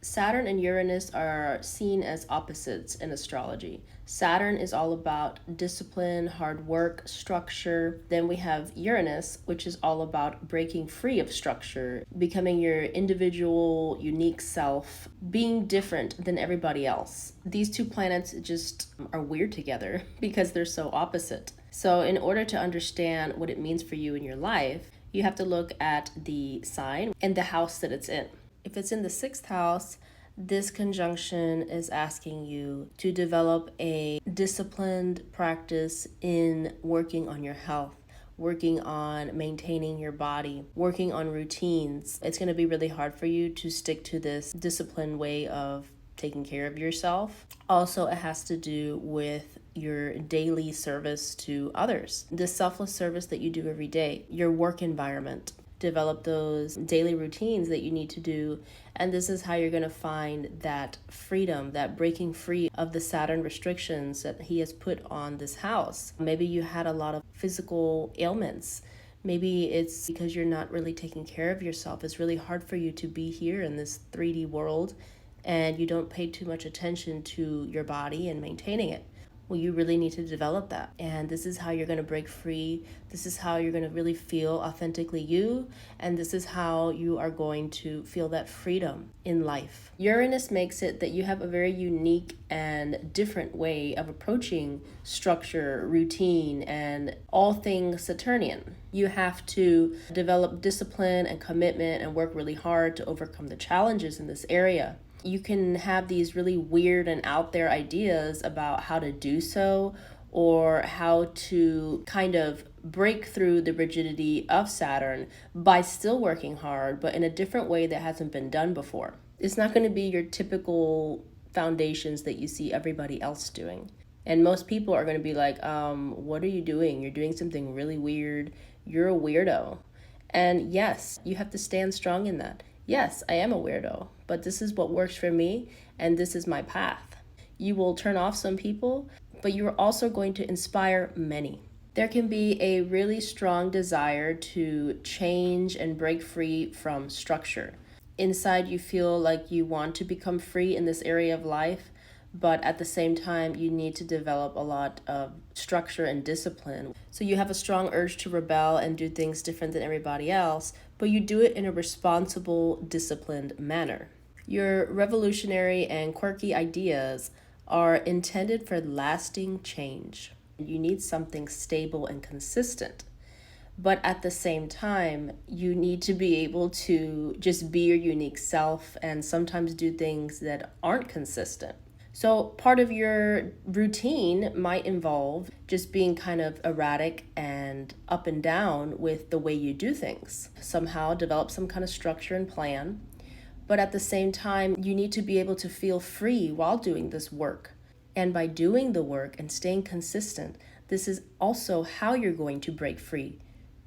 Saturn and Uranus are seen as opposites in astrology. Saturn is all about discipline, hard work, structure. Then we have Uranus, which is all about breaking free of structure, becoming your individual, unique self, being different than everybody else. These two planets just are weird together because they're so opposite. So, in order to understand what it means for you in your life, you have to look at the sign and the house that it's in. If it's in the sixth house, this conjunction is asking you to develop a disciplined practice in working on your health, working on maintaining your body, working on routines. It's going to be really hard for you to stick to this disciplined way of taking care of yourself. Also, it has to do with your daily service to others, the selfless service that you do every day, your work environment. Develop those daily routines that you need to do. And this is how you're going to find that freedom, that breaking free of the Saturn restrictions that he has put on this house. Maybe you had a lot of physical ailments. Maybe it's because you're not really taking care of yourself. It's really hard for you to be here in this 3D world and you don't pay too much attention to your body and maintaining it. Well, you really need to develop that. And this is how you're going to break free. This is how you're going to really feel authentically you. And this is how you are going to feel that freedom in life. Uranus makes it that you have a very unique and different way of approaching structure, routine, and all things Saturnian. You have to develop discipline and commitment and work really hard to overcome the challenges in this area. You can have these really weird and out there ideas about how to do so or how to kind of break through the rigidity of Saturn by still working hard, but in a different way that hasn't been done before. It's not going to be your typical foundations that you see everybody else doing. And most people are going to be like, what are you doing? You're doing something really weird. You're a weirdo. And yes, you have to stand strong in that. Yes, I am a weirdo, but this is what works for me, and this is my path. You will turn off some people, but you're also going to inspire many. There can be a really strong desire to change and break free from structure. Inside, you feel like you want to become free in this area of life, but at the same time, you need to develop a lot of structure and discipline. So you have a strong urge to rebel and do things different than everybody else, but you do it in a responsible, disciplined manner. Your revolutionary and quirky ideas are intended for lasting change. You need something stable and consistent. But at the same time, you need to be able to just be your unique self and sometimes do things that aren't consistent. So part of your routine might involve just being kind of erratic and up and down with the way you do things. Somehow develop some kind of structure and plan. But at the same time, you need to be able to feel free while doing this work. And by doing the work and staying consistent, this is also how you're going to break free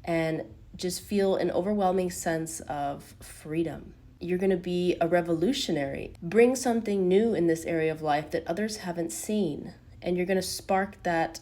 and just feel an overwhelming sense of freedom. You're going to be a revolutionary. Bring something new in this area of life that others haven't seen. And you're going to spark that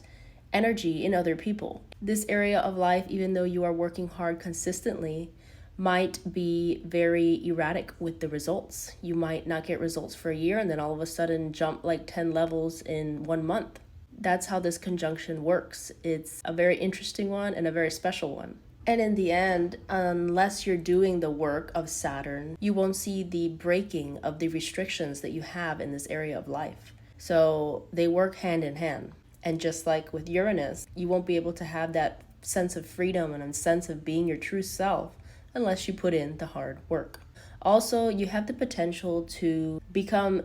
energy in other people. This area of life, even though you are working hard consistently, might be very erratic with the results. You might not get results for a year and then all of a sudden jump like 10 levels in 1 month. That's how this conjunction works. It's a very interesting one and a very special one. And in the end, unless you're doing the work of Saturn, you won't see the breaking of the restrictions that you have in this area of life. So they work hand in hand. And just like with Uranus, you won't be able to have that sense of freedom and a sense of being your true self unless you put in the hard work. Also, you have the potential to become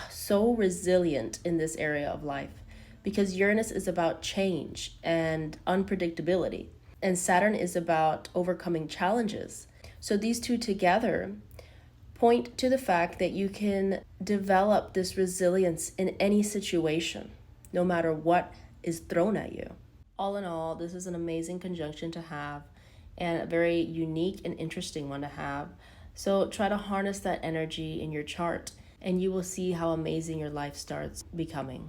so resilient in this area of life because Uranus is about change and unpredictability. And Saturn is about overcoming challenges. So these two together point to the fact that you can develop this resilience in any situation, no matter what is thrown at you. All in all, this is an amazing conjunction to have and a very unique and interesting one to have. So try to harness that energy in your chart and you will see how amazing your life starts becoming.